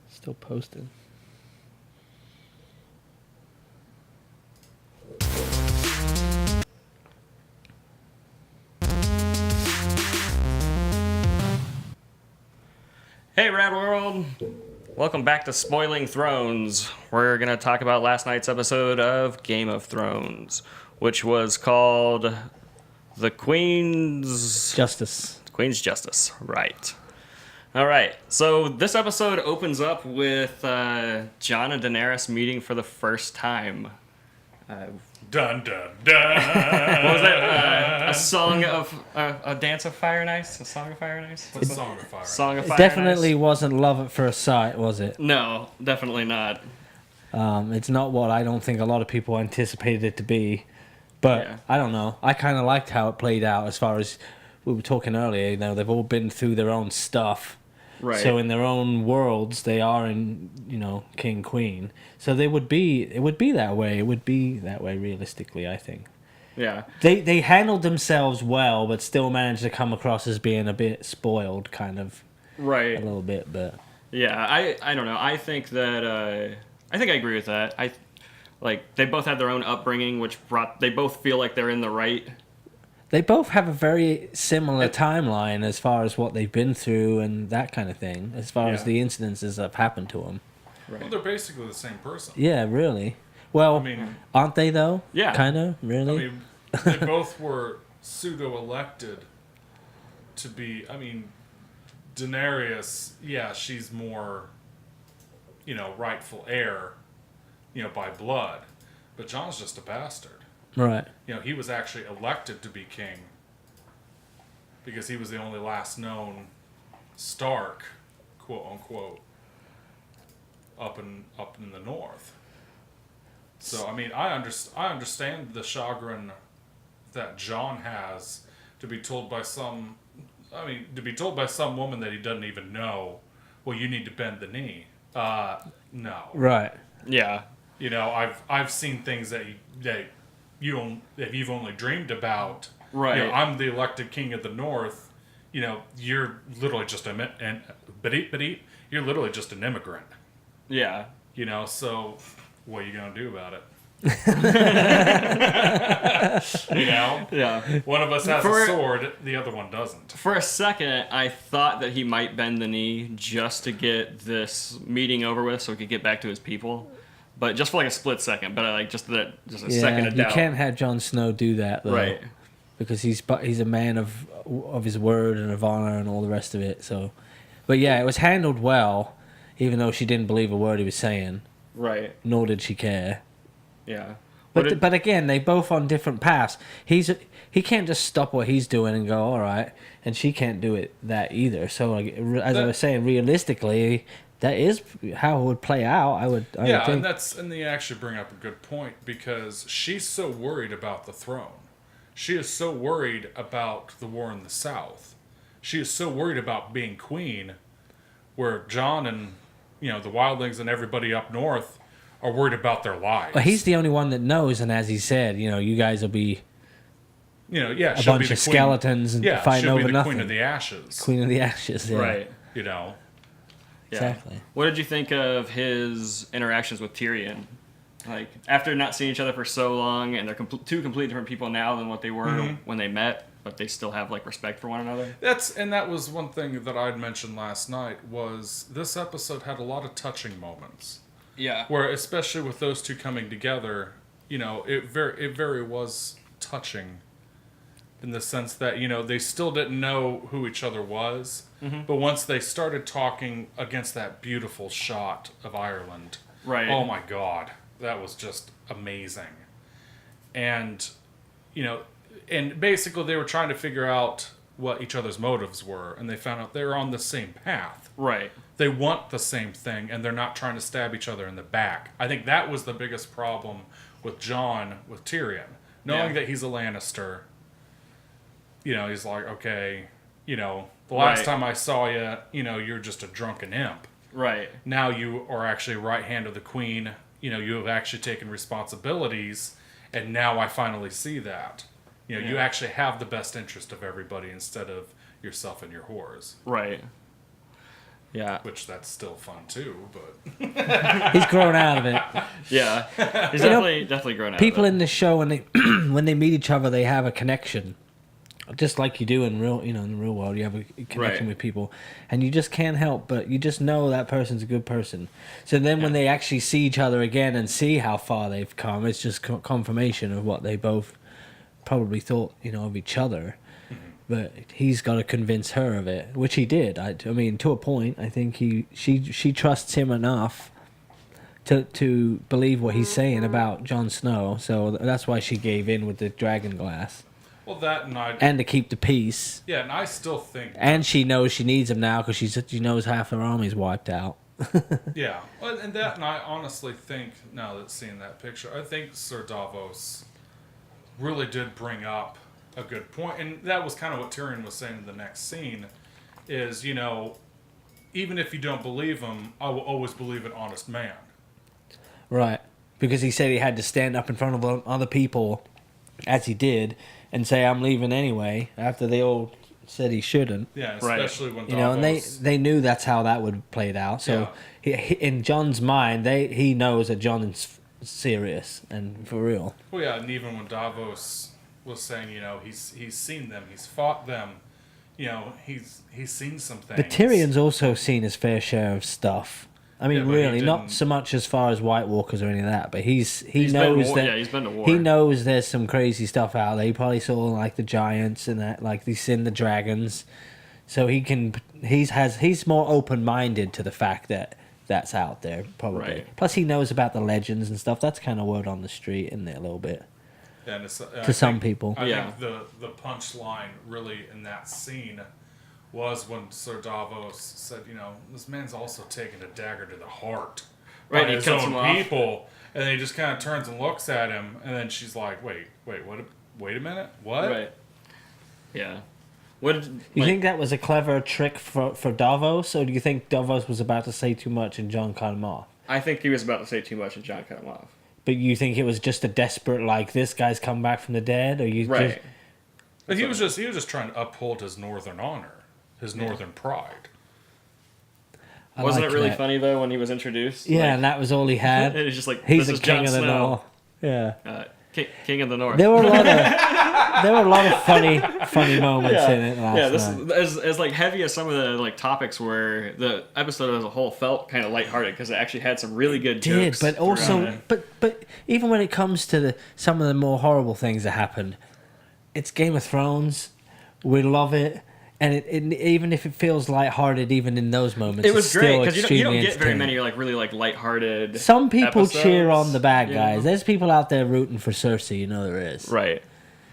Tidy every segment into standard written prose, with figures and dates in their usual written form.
Still posted. Hey, Rad World! Welcome back to Spoiling Thrones. We're going to talk about last night's episode of Game of Thrones, which was called The Queen's Justice. Right. All right, so this episode opens up with Jon and Daenerys meeting for the first time. Dun dun dun. What was that? A dance of fire and ice? A song of fire and ice? What's Song of Fire? Song of It fire definitely and ice? wasn't love at first sight, was it? No, definitely not. It's not what I don't think a lot of people anticipated it to be. But Yeah. I don't know. I kind of liked how it played out as far as we were talking earlier. You know, they've all been through their own stuff. Right. So in their own worlds, they are in, king, queen. So it would be that way. It would be that way realistically, I think. Yeah. They handled themselves well, but still managed to come across as being a bit spoiled, kind of. Right. A little bit, but... Yeah, I don't know. I think that I agree with that. They both had their own upbringing, they both feel like they're in the right. They both have a very similar timeline as far as what they've been through and that kind of thing, as far as the incidences that have happened to them. Right. Well, they're basically the same person. Yeah, really. Well, I mean, aren't they, though? Yeah. Kind of, really? I mean, they both were pseudo-elected to be... I mean, Daenerys, yeah, she's more, rightful heir, by blood. But Jon's just a bastard. Right. He was actually elected to be king because he was the only last known Stark, quote unquote, up in the north. So I mean, I understand the chagrin that Jon has to be told by some woman that he doesn't even know. Well, you need to bend the knee. No. Right. Yeah. I've seen things that you've only dreamed about. Right. I'm the elected king of the North. You're literally just you're literally just an immigrant. Yeah. So what are you gonna do about it? Yeah. One of us has a sword, the other one doesn't. For a second, I thought that he might bend the knee just to get this meeting over with, so he could get back to his people. But just for like a split second. But just a second of doubt. You can't have Jon Snow do that, though. Right. Because he's a man of his word and of honor and all the rest of it. So, but yeah, it was handled well, even though she didn't believe a word he was saying. Right. Nor did she care. Yeah. But again, they both on different paths. He can't just stop what he's doing and go, all right, and she can't do that either. So, as I was saying, realistically, that is how it would play out. I would think. and they actually bring up a good point because she's so worried about the throne. She is so worried about the war in the South. She is so worried about being queen, where Jon and the wildlings and everybody up north are worried about their lives. But he's the only one that knows, and as he said, you guys will be a she'll bunch be the of queen. skeletons and fighting she'll over be the nothing. Queen of the Ashes. Queen of the Ashes, yeah. Right. Yeah. Exactly. What did you think of his interactions with Tyrion? Like, after not seeing each other for so long, and they're two completely different people now than what they were when they met, but they still have respect for one another. That was one thing that I'd mentioned last night was this episode had a lot of touching moments. Yeah. Where especially with those two coming together, it very was touching. In the sense that, they still didn't know who each other was. Mm-hmm. But once they started talking against that beautiful shot of Ireland. Right. Oh my God. That was just amazing. And, and basically they were trying to figure out what each other's motives were. And they found out they were on the same path. Right. They want the same thing and they're not trying to stab each other in the back. I think that was the biggest problem with Jon, with Tyrion. Knowing that he's a Lannister... he's like, okay, the last time I saw you, you're just a drunken imp. Right. Now you are actually right hand of the queen. You have actually taken responsibilities, and now I finally see that. You actually have the best interest of everybody instead of yourself and your whores. Right. Yeah. Which that's still fun too, but He's grown out of it. Yeah. He's You know, definitely grown out People of it. in the show, when they when they meet each other, they have a connection, just like you do in in the real world. You have a connection Right. with people, and you just can't help but you just know that person's a good person. So then, when they actually see each other again and see how far they've come, it's just confirmation of what they both probably thought, of each other. But he's got to convince her of it, which he did. I mean, to a point. I think she trusts him enough to believe what he's saying about Jon Snow. So that's why she gave in with the dragon glass, well, that and I and to keep the peace. yeah, and I still think And she knows she needs him now because she knows half her army's wiped out. yeah, well, and I honestly think now that seeing that picture, I think Sir Davos really did bring up a good point, and that was kind of what Tyrion was saying in the next scene. Is even if you don't believe him, I will always believe an honest man. Right. Because he said he had to stand up in front of other people, as he did, and say, I'm leaving anyway, after they all said he shouldn't. Yeah, Right. especially when Davos... And they knew that's how that would play it out. So he, in John's mind, he knows that John is serious and for real. Well, yeah, and even when Davos was saying, he's seen them, he's fought them, he's seen some things. But Tyrion's also seen his fair share of stuff. I mean, Yeah, but he really, not didn't- so much as far as White Walkers or any of that, but he He's knows been that yeah, he's been to war. he knows there's some crazy stuff out there. He probably saw like the giants and that, like he's seen the dragons, so he's more open minded to the fact that that's out there probably. Right. Plus, he knows about the legends and stuff. That's kind of word on the street, isn't it, a little bit And it's, to some people. I Yeah. think the punchline really in that scene was when Sir Davos said, this man's also taking a dagger to the heart Right, by he his cuts own him off. people. And then he just kind of turns and looks at him, and then she's like, wait, what? Wait a minute, what? Right. Yeah. What did, You think that was a clever trick for Davos, or do you think Davos was about to say too much and John cut him off? I think he was about to say too much and John cut him off. But you think it was just a desperate, like, this guy's come back from the dead, or you Right. just... But he was just trying to uphold his northern honor, his northern pride. I Wasn't like it really that. funny though when he was introduced? Yeah, Like, and that was all he had. it was just like He's this the is king Jon of the Snow. north. Yeah. King of the North. There were a lot of funny moments in it last yeah, this night. is as like heavy as some of the like topics were. The episode as a whole felt kind of lighthearted because it actually had some really good Did, jokes. but also, throughout it. but even when it comes to some of the more horrible things that happened, it's Game of Thrones. We love it. And even if it feels lighthearted, even in those moments, It was it's great still because you don't extremely get very entertaining. many like really like lighthearted. Some people cheer episodes, on the bad you guys. know? There's people out there rooting for Cersei, there is. Right.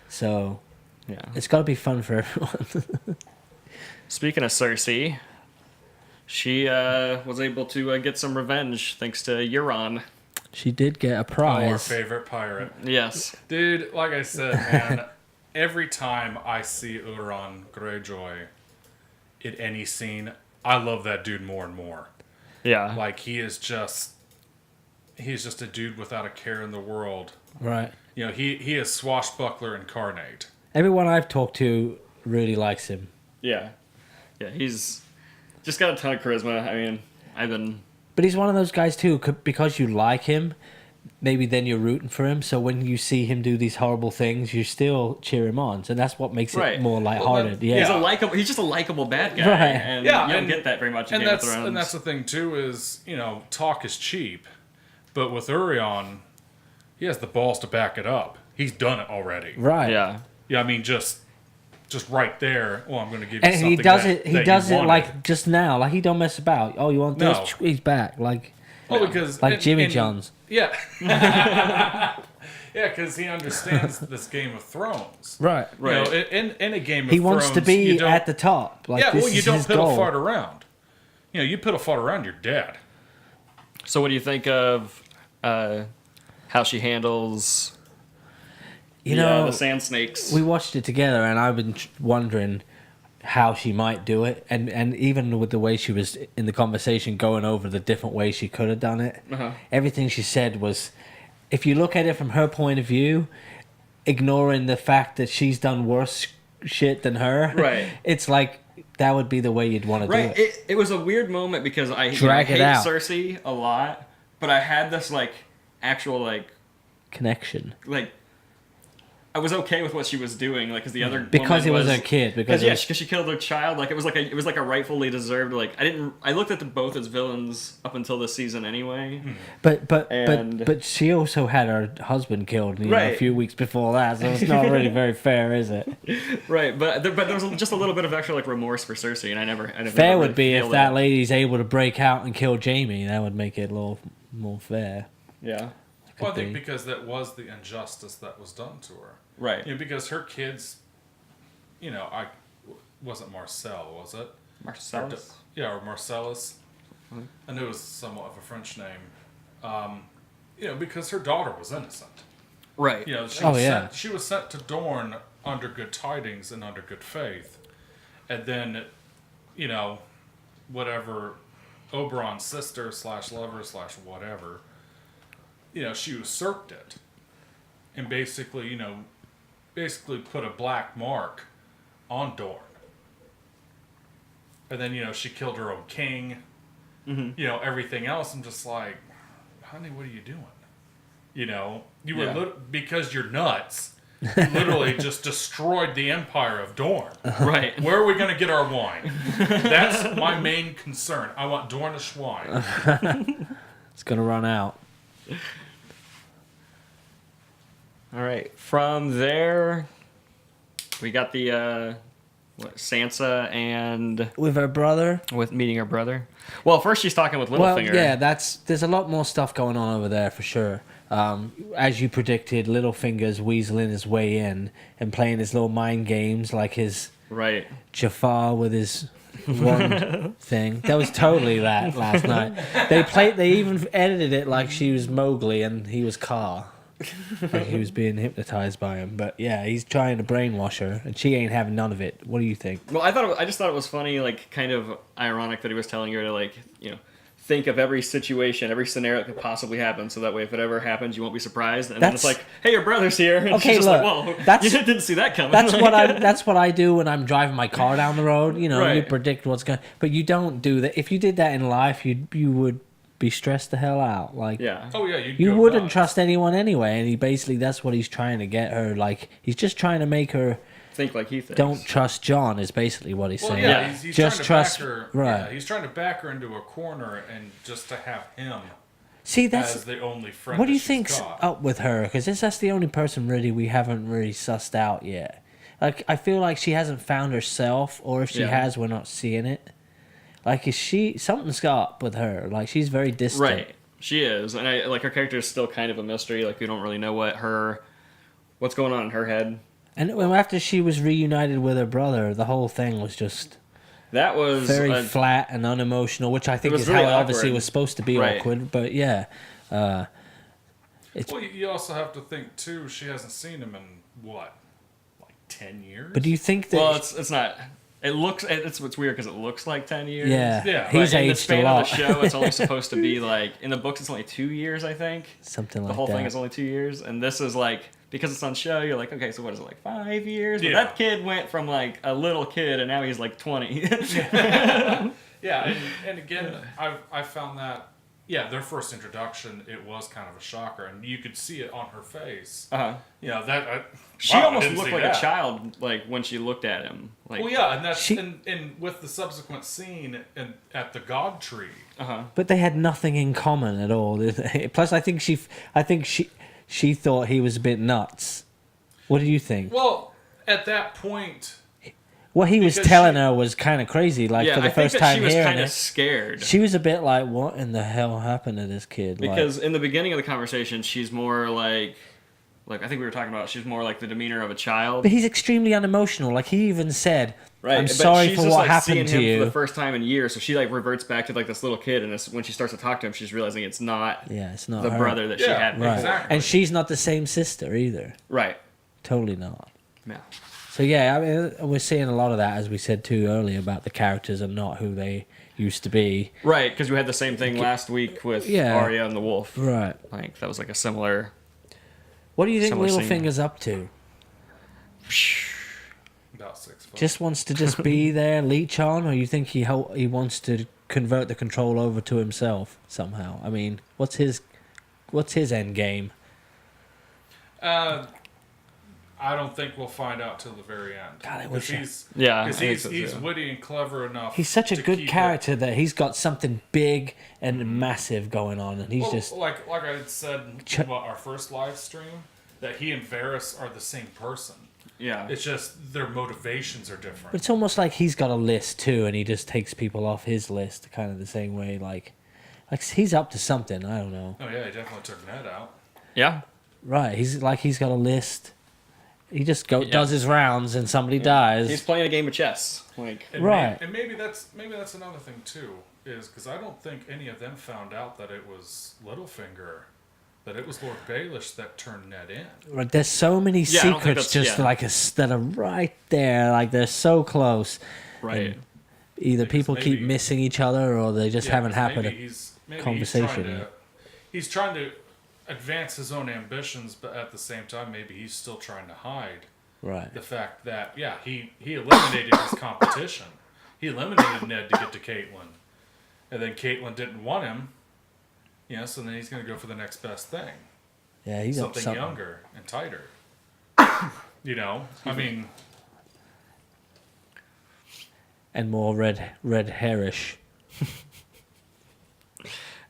So Yeah. it's got to be fun for everyone. Speaking of Cersei, she was able to get some revenge thanks to Euron. She did get a Our prize. favorite pirate. Yes. Dude, like I said, man, every time I see Euron Greyjoy in any scene, I love that dude more and more. Yeah. Like, he's just a dude without a care in the world. Right. He is swashbuckler incarnate. Everyone I've talked to really likes him. Yeah. Yeah. He's just got a ton of charisma. I mean, I've been. But he's one of those guys, too, because you like him, maybe then you're rooting for him. So when you see him do these horrible things, you still cheer him on. So that's what makes Right. it more lighthearted. Well, yeah. He's a likable. He's just a likable bad guy. Right. And Yeah, you don't and- get that very much in And Game of that's Thrones. and that's the thing too is talk is cheap, but with Euron, he has the balls to back it up. He's done it already. Right. Yeah. Yeah, I mean just right there. Well, I'm going to give you And something. he does that, it. He that does you it wanted. like just now. Like he don't mess about. Oh, you want this? No. He's back. Like because Jimmy John's. Yeah. Yeah, because he understands this Game of Thrones. Right. Right. In a Game of He Thrones, wants to you be don't- at the top. Like yeah, this well, you is don't his piddle goal. fart around. You piddle fart around, you're dead. So what do you think of how she handles the sand snakes? we watched it together, and I've been wondering how she might do it, and even with the way she was in the conversation going over the different ways she could have done it, everything she said was, if you look at it from her point of view, ignoring the fact that she's done worse shit than her. Right. It's like that would be the way you'd want to do Right. It was a weird moment because I Drag it hate out. Cersei a lot, but I had this like actual Connection. like I was okay with what she was doing, like, because the other Because woman it was her kid. Because she killed her child. Like, it was like a rightfully deserved. Like, I looked at them both as villains up until this season anyway. But she also had her husband killed a few weeks before that, so it's not really very fair, is it? Right, but there was just a little bit of extra like remorse for Cersei, and I never Fair really would be feel if that lady's able to break out and kill Jamie. That would make it a little more fair. Yeah. Well, I think because that was the injustice that was done to her. Right. Because her kids, wasn't Marcel, was it? Marcellus? Or Marcellus. Mm-hmm. I knew it was somewhat of a French name. Because her daughter was innocent. Right. She was sent to Dorne under good tidings and under good faith. And then, whatever, Oberon's sister / lover / whatever, she usurped it. And basically, put a black mark on Dorne. And then, she killed her own king. Mm-hmm. Everything else. I'm just like, honey, what are you doing? You were because you're nuts. You literally just destroyed the empire of Dorne. Right. Where are we going to get our wine? That's my main concern. I want Dornish wine. It's going to run out. All right. From there, we got the Sansa and with her brother. With meeting her brother. Well, first she's talking with Littlefinger. Well, yeah, there's a lot more stuff going on over there for sure. As you predicted, Littlefinger's weaseling his way in and playing his little mind games, like his Jafar with his wand thing. That was totally that last night. They even edited it like she was Mowgli and he was Kaa. Like he was being hypnotized by him. But yeah, he's trying to brainwash her and she ain't having none of it. What do you think? Well, I just thought it was funny, like kind of ironic that he was telling her to think of every situation, every scenario that could possibly happen, so that way if it ever happens, you won't be surprised. And then it's like, hey, your brother's here. And okay, she's just look, like, whoa, you didn't see that coming. That's what I do when I'm driving my car down the road. Right. You predict what's going. But you don't do that. If you did that in life, you would be stressed the hell out. Like, yeah. Oh yeah, you wouldn't trust anyone anyway. And he basically, that's what he's trying to get her. Like, he's just trying to make her think like he thinks. Don't trust John is basically what he's saying. Yeah, he's just trying to trust back her. right. Yeah, he's trying to back her into a corner and just to have him. See, that's as the only friend. What do you think's up with her? Because that's the only person really we haven't really sussed out yet. Like, I feel like she hasn't found herself, or if she has, we're not seeing it. Like, is she something's up with her? Like, she's very distant. Right, she is, and her character is still kind of a mystery. Like, we don't really know what's going on in her head. And after she was reunited with her brother, the whole thing was just that was very flat and unemotional, which I think is really how it awkward. obviously was supposed to be awkward. But yeah, well, you also have to think too. She hasn't seen him in what, like 10 years. But do you think that? Well, it's not. It looks. It's weird because it looks like 10 years. Yeah. He's aged in the span a lot. of the show, it's only supposed to be like in the books. It's only 2 years, I think. Something like that. The whole thing is only 2 years, and this is like. Because it's on show, you're like, okay, so what is it, like 5 years? But that kid went from like a little kid, and now he's like 20. Yeah, and again, I found that, their first introduction, it was kind of a shocker, and you could see it on her face. She almost looked like a child, like when she looked at him. Like, well, yeah, and that's and with the subsequent scene at the God Tree. But they had nothing in common at all. Plus, I think she thought he was a bit nuts. What do you think? Well, at that point, what he was telling her was kind of crazy. Like for the first time hearing it, she was kind of scared. She was a bit like, "What in the hell happened to this kid?" Because in the beginning of the conversation, she's more like I think we were talking about. She's more like the demeanor of a child. But he's extremely unemotional. Like he even said, right. I'm sorry for what happened to you. For the first time in years, so she like reverts back to like this little kid, and when she starts to talk to him, she's realizing it's not the her brother that she had. Right. Exactly. And she's not the same sister either. Right. Totally not. Yeah. So yeah, I mean, we're seeing a lot of that, as we said too earlier, about the characters are not who they used to be. Right, because we had the same thing last week with Arya and the wolf. Right. Like that was like a similar. What do you think Littlefinger's up to? about 6 foot. Just wants to just be there, leech on, or you think he wants to convert the control over to himself somehow? I mean, what's his end game? I don't think we'll find out till the very end. God, I Because wish he's witty and clever enough. He's such a to good keep character that he's got something big and massive going on, and he's just like I had said in our first live stream, that he and Varys are the same person. Yeah. It's just their motivations are different. It's almost like he's got a list too, and he just takes people off his list, kind of the same way. Like he's up to something. I don't know. Oh yeah, he definitely took Ned out. Yeah. Right? He's got a list. He just does his rounds, and somebody dies. He's playing a game of chess. Like And right. and maybe that's another thing too, is because I don't think any of them found out that it was Littlefinger, that it was Lord Baelish that turned Ned in. Right, there's so many Yeah, I don't think secrets that's- that are right there, like they're so close. right. And either people keep maybe- missing each other, or they just haven't happened. Maybe conversation. He's trying to advance his own ambitions, but at the same time, maybe he's still trying to hide Right. the fact that he eliminated his competition. He eliminated Ned to get to Caitlyn, and then Caitlyn didn't want him. So then he's going to go for the next best thing. Yeah, he's up to Something something. younger and tighter. I mean, And more red hairish.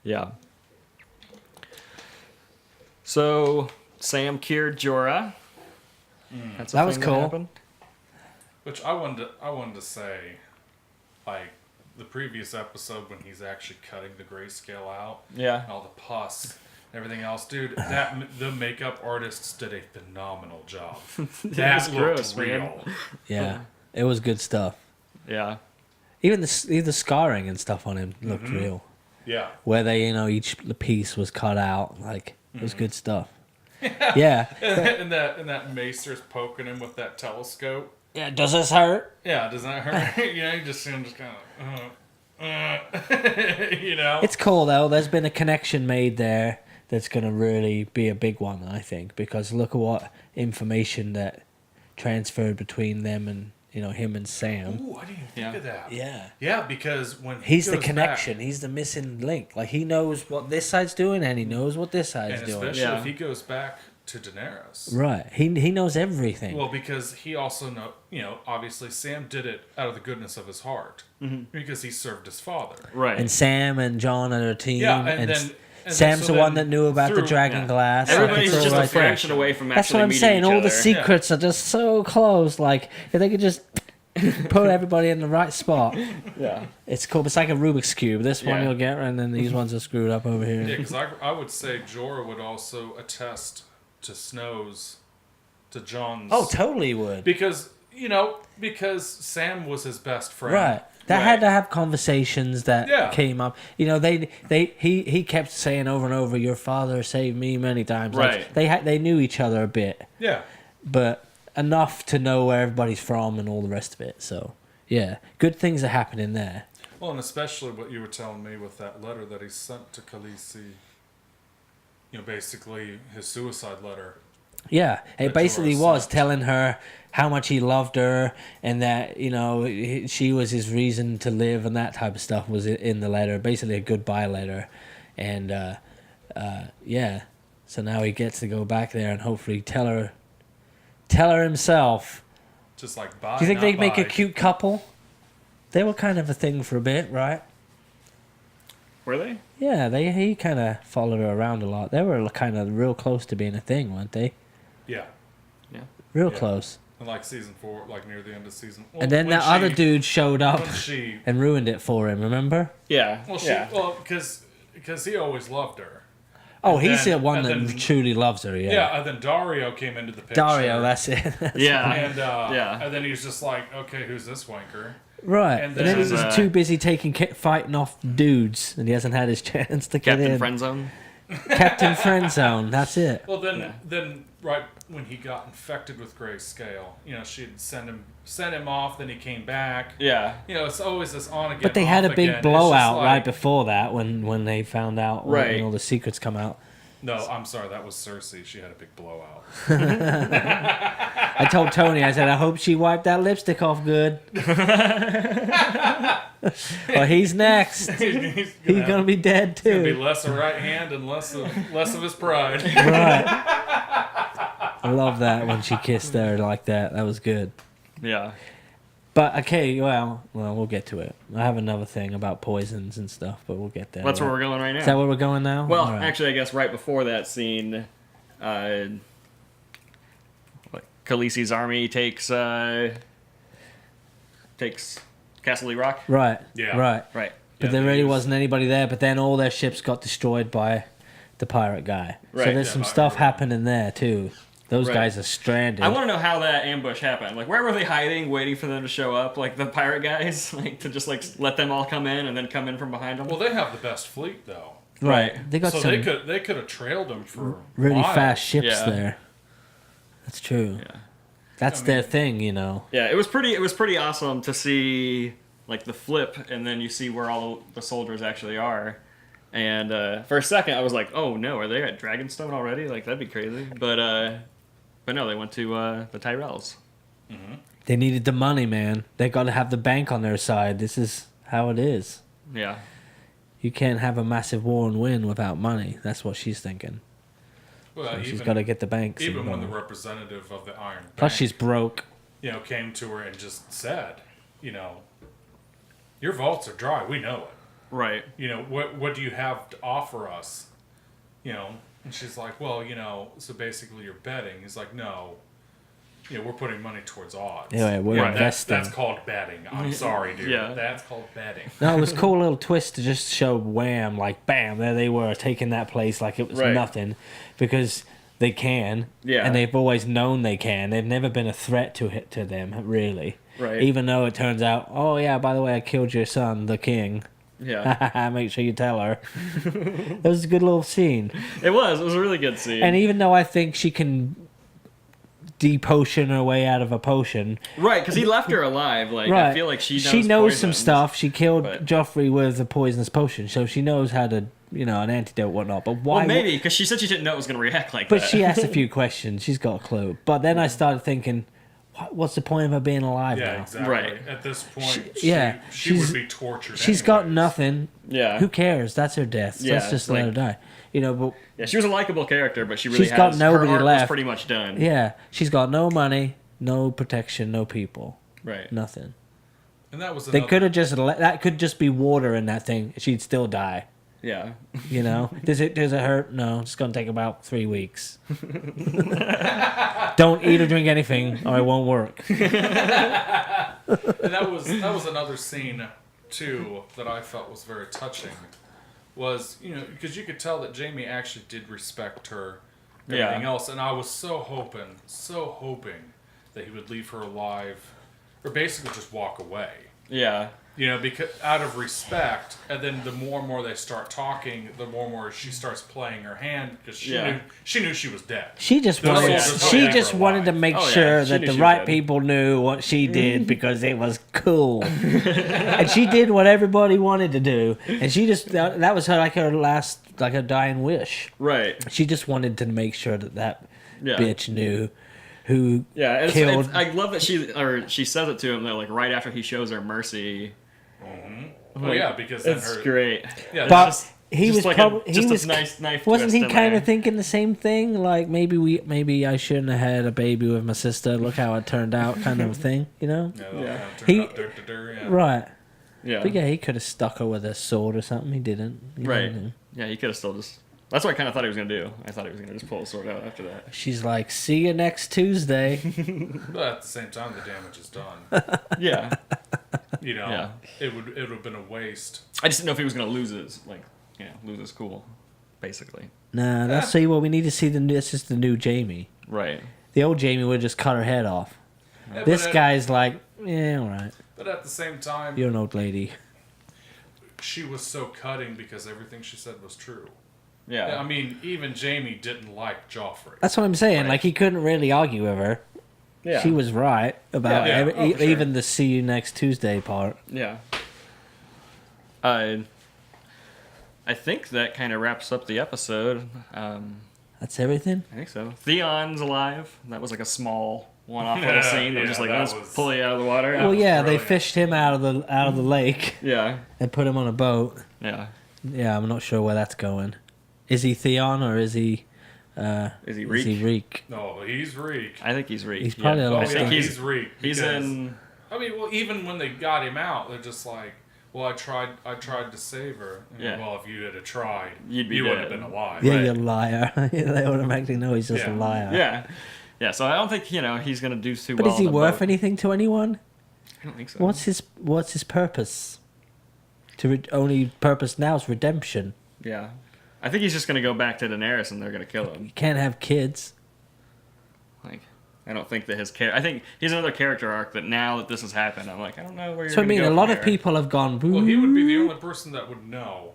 Yeah. So Sam cured Jorah. That's a That was thing cool. happened. which I wanted to say, like the previous episode when he's actually cutting the grayscale out, Yeah. and all the pus, and everything else, dude. The makeup artists did a phenomenal job. That was looked gross, real. man. Yeah, it was good stuff. Yeah. Even the scarring and stuff on him looked real. Yeah. Where they, each piece was cut out. Like, it was good stuff. Yeah. And that Maester's poking him with that telescope. Yeah, does this hurt? Yeah, does that hurt? You just see him just kind of, It's cool, though. There's been a connection made there that's going to really be a big one, I think. Because look at what information that transferred between them and, him and Sam. Ooh, I didn't even think of that. Yeah. Yeah, because when He's the goes connection. back, He's the missing link. Like, he knows what this side's doing, and he knows what this side's and doing. especially Yeah. if he goes back to Daenerys. Right. He knows everything. Well, because he also obviously Sam did it out of the goodness of his heart, because he served his father. Right. And Sam and John are a team. Yeah, and Sam's so the one then that knew about the through- dragon yeah. glass. Everybody's Like, it's just all a right there. fraction away from That's actually what I'm meeting saying. each All other. the secrets are just so close. Like, if they could just put everybody in the right spot. Yeah. It's cool. It's like a Rubik's Cube. This one Yeah. you'll get, and then these ones are screwed up over here. Yeah, because I would say Jorah would also attest to Snow's, to John's. Oh, totally would. Because Sam was his best friend. Right. They Right. had to have conversations that Yeah. came up. He kept saying over and over, "Your father saved me many times." Right. Like, they knew each other a bit, Yeah. but enough to know where everybody's from and all the rest of it. So, yeah, good things are happening there. Well, and especially what you were telling me with that letter that he sent to Khaleesi. Basically his suicide letter. Yeah, it That basically Jorah was sent. telling her how much he loved her and that, she was his reason to live, and that type of stuff was in the letter. Basically a goodbye letter. And, yeah. So now he gets to go back there and hopefully tell her himself. Just like bye. Do you think not they'd make a bye. cute couple? They were kind of a thing for a bit, right? Were they? Yeah, he kind of followed her around a lot. They were kind of real close to being a thing, weren't they? Yeah. Real Yeah. close. And like season 4, like near the end of season. Well, And then when that other she- dude showed up When she. and ruined it for him, remember? Yeah. Well, yeah. because he always loved her. Oh, And he's then- the one and that then- truly loves her, yeah. Yeah, and then Dario came into the picture. Dario, that's it. Yeah. And Yeah. and then he's just like, okay, who's this wanker? Right. And And then then, he's too busy fighting off dudes, and he hasn't had his chance to get Captain in. Friendzone. Captain Friendzone, that's it. Well, then right when he got infected with grayscale, she'd send him off. Then he came back. Yeah. It's always this on again. But they had a off big again. It's blowout just right like- before that when they found out Right. when all the secrets come out. No, I'm sorry. That was Cersei. She had a big blowout. I told Tony, I said, I hope she wiped that lipstick off good. Well, he's next. He's gonna be dead too. It'll be less of right hand and less of his pride. Right. I love that when she kissed her like that. That was good. Yeah. But okay, well, we'll get to it. I have another thing about poisons and stuff, but we'll get there. That's where we're going right now. Is that where we're going now? Well, All right. actually, I guess right before that scene, Khaleesi's army takes Castle Rock. Right. Yeah. Right. Right. But Yeah, there they really use- wasn't anybody there. But then all their ships got destroyed by the pirate guy. Right. So there's Yeah, some I stuff remember. happening there too. Those Right. guys are stranded. I want to know how that ambush happened. Like, where were they hiding, waiting for them to show up? Like the pirate guys, like to just like let them all come in and then come in from behind them. Well, they have the best fleet though, right. They got so some they could have trailed them for really miles. fast ships Yeah. there. That's true. Yeah. That's their thing, you know. Yeah, it was pretty awesome to see like the flip, and then you see where all the soldiers actually are. And for a second, I was like, "Oh no, are they at Dragonstone already? Like that'd be crazy." But no, they went to the Tyrells. They needed the money, man. They got to have the bank on their side. This is how it is. Yeah, You can't have a massive war and win without money. That's what she's thinking. Well, So she's even, got to get the banks even when the involved. representative of the Iron Plus, Bank, she's broke. came to her and just said, your vaults are dry. We know it. right. What do you have to offer us? And she's like, well, so basically you're betting. He's like, no, we're putting money towards odds. Yeah, we're Right. investing. That's called betting. I'm sorry, dude. Yeah. That's called betting. No, it was a cool little twist to just show wham, like bam, there they were taking that place like it was Right. nothing, because they can, Yeah. and they've always known they can. They've never been a threat to them, really. Right. Even though it turns out, oh yeah, by the way, I killed your son, the king. Yeah, Make sure you tell her. That was a good little scene. it was a really good scene. And even though I think she can de-potion her way out of a potion, right, because he left her alive. Like right? I feel like she knows some poisons. stuff. She killed but- Joffrey with a poisonous potion, so she knows how to, an antidote, whatnot. But why? Well, maybe because she said she didn't know it was going to react like But that. she asked a few questions. She's got a clue. But then I started thinking, what's the point of her being alive Yeah, now? exactly. Right. At this point, yeah, she she's- would be tortured. She's got anyways. nothing. Yeah. Who cares? That's her death. Yeah, Let's just let her like- die. But Yeah, she was a likable character, but she really She's got nobody her arc left. was pretty much done. yeah, she's got no money, no protection, no people, Right. nothing. And that was They another, could have just that could just be water in that thing. She'd still die. Yeah. Does it hurt? No, it's gonna take about 3 weeks. Don't eat or drink anything, or it won't work. and that was another scene too that I felt was very touching. Was because you could tell that Jamie actually did respect her, everything Yeah. else, and I was so hoping that he would leave her alive, or basically just walk away. Yeah. Because out of respect, and then the more and more they start talking, the more and more she starts playing her hand because she Yeah. knew she was dead. She just Those wanted. soldiers She were just alive. wanted to make Oh, yeah, sure she that knew the she was right dead. people knew what she did because it was cool, and she did what everybody wanted to do. And she just that was her last her dying wish. Right. She just wanted to make sure that Yeah. bitch knew who Yeah. And killed. I love that she says it to him though, like right after he shows her mercy. Well, yeah, because then It's her great. yeah, But just- he just was like probably just he was a nice knife. wasn't twist he in kind there. of thinking the same thing? Like maybe I shouldn't have had a baby with my sister. Look how it turned out, kind of a thing. yeah, Yeah. kind of turned He- out yeah. Right. Yeah. But yeah, he could have stuck her with a sword or something. He didn't. You Right. know. Yeah, he could have still just. That's what I kind of thought he was gonna do. I thought he was gonna just pull a sword out after that. She's like, "See you next Tuesday." But at the same time, the damage is done. Yeah. Yeah. It would have been a waste. I just didn't know if he was gonna lose his cool, basically. Nah, that's see what we need to see. This is the new Jamie. Right. The old Jamie would just cut her head off. Yeah, This but guy's like, yeah, all right. But at the same time, You're an old lady. she was so cutting because everything she said was true. Yeah. I mean, even Jamie didn't like Joffrey. That's what I'm saying. Right. Like he couldn't really argue with her. Yeah. She was right about Yeah. every, Oh, for even sure. the "see you next Tuesday" part. Yeah. I think that kind of wraps up the episode. That's everything. I think so. Theon's alive. That was like a small one-off little scene. That was just like, let's pull you out of the water. Well, yeah, they brilliant. fished him out of the lake Yeah. and put him on a boat. Yeah. Yeah, I'm not sure where that's going. Is he Theon or is he? Is he Reek? Is he Reek? No, he's Reek. I think he's Reek. He's probably a Oh, lot yeah, of he's Reek. He's because- in. I mean, well, even when they got him out, they're just like, well, I tried to save her. And, Yeah. Well, if you had tried, You'd be you wouldn't have dead. been alive. Yeah, Right. you're a liar. They automatically know he's just a Yeah. liar. Yeah. Yeah. So I don't think he's gonna do too But well. is he on the worth boat. anything to anyone? I don't think so. What's his purpose? Only purpose now is redemption. Yeah. I think he's just gonna go back to Daenerys and they're gonna kill him. You can't have kids. Like, I don't think that his character. I think he's another character arc that now that this has happened, I'm like, I don't know where you're. So I gonna mean, go a lot from of here. people have gone. Well, he would be the only person that would know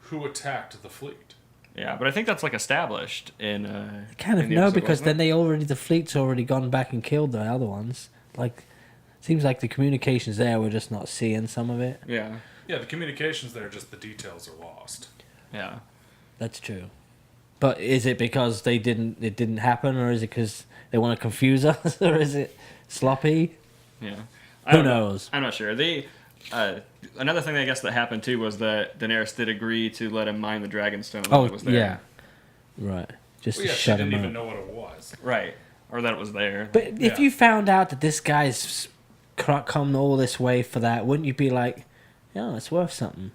who attacked the fleet. Yeah, but I think that's like established in. Kind in of the no, episode, because wasn't then the fleet's already gone back and killed the other ones. Like, seems like the communications there, we're just not seeing some of it. it? Yeah. Yeah, the communications there, just the details are lost. Yeah. That's true. But is it because it didn't happen, or is it because they want to confuse us, or is it sloppy? Yeah. Who knows? I'm not sure. Another thing I guess that happened too was that Daenerys did agree to let him mine the Dragonstone while Oh, it was there. yeah. Right. Just Well, to yeah, she shut didn't him even up. know what it was. Right. Or that it was there. But if Yeah. you found out that this guy's come all this way for that, wouldn't you be like, yeah, it's worth something?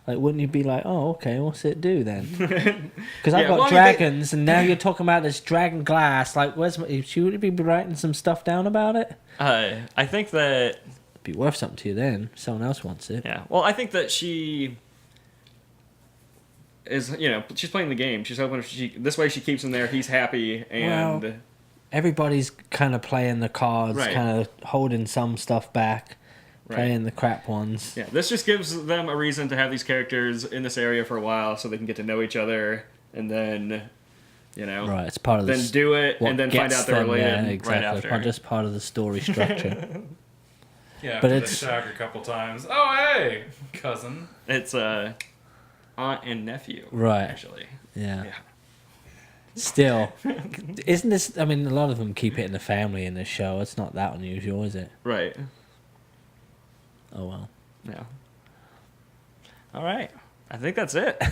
Like, wouldn't you be like, oh, okay, what's it do then? Because I've Yeah, got well, I mean, dragons, and now you're talking about this dragon glass. Like, should you be writing some stuff down about it? I think that. It'd be worth something to you then. If someone else wants it. Yeah. Well, I think that she is. She's playing the game. She's hoping this way she keeps him there. He's happy and. Well, everybody's kind of playing the cards, Right. kind of holding some stuff back, playing the crap ones. Yeah, this just gives them a reason to have these characters in this area for a while so they can get to know each other and then, Right, it's part of then this. do it and then find out they're related Yeah, exactly. right after. Just part of the story structure. Yeah, But but it's- they shag a couple times. Oh, hey, cousin. It's aunt and nephew, Right. actually. Yeah. Yeah. Still, isn't this? I mean, a lot of them keep it in the family in this show. It's not that unusual, is it? Right. Oh well. Yeah. All right. I think that's it. I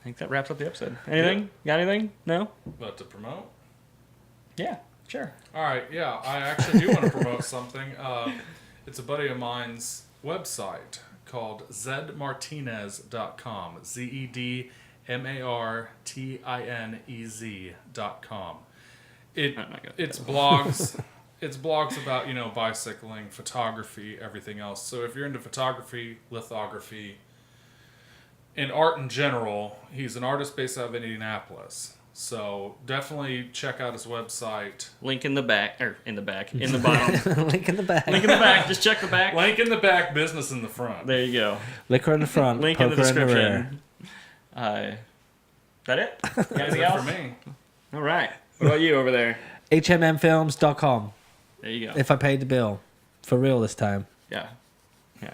think that wraps up the episode. Anything? Got anything? No? But to promote? Yeah, sure. All right, yeah, I actually do want to promote something. It's a buddy of mine's website called zedmartinez.com. ZEDMARTINEZ.com. I'm not gonna It's blogs. It's blogs about, bicycling, photography, everything else. So if you're into photography, lithography, and art in general, he's an artist based out of Indianapolis. So definitely check out his website. Link in the back, or in the bottom. Link in the back. Link in the back. Just check the back. Link in the back, business in the front. There you go. Liquor in the front. Link in the poker rear. description. That it? Got That's anything it else? for me. All right. What about you over there? HMMfilms.com. There you go. If I paid the bill. For real this time. Yeah. Yeah.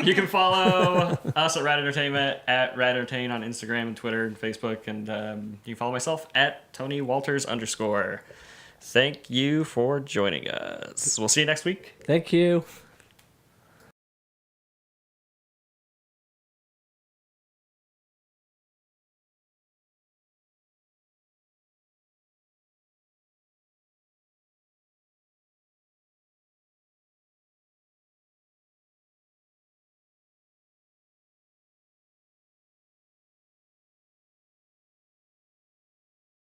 You can follow us at Rad Entertainment, at Rad Entertain on Instagram and Twitter and Facebook, and you can follow myself at Tony Walters _. Thank you for joining us. We'll see you next week. Thank you.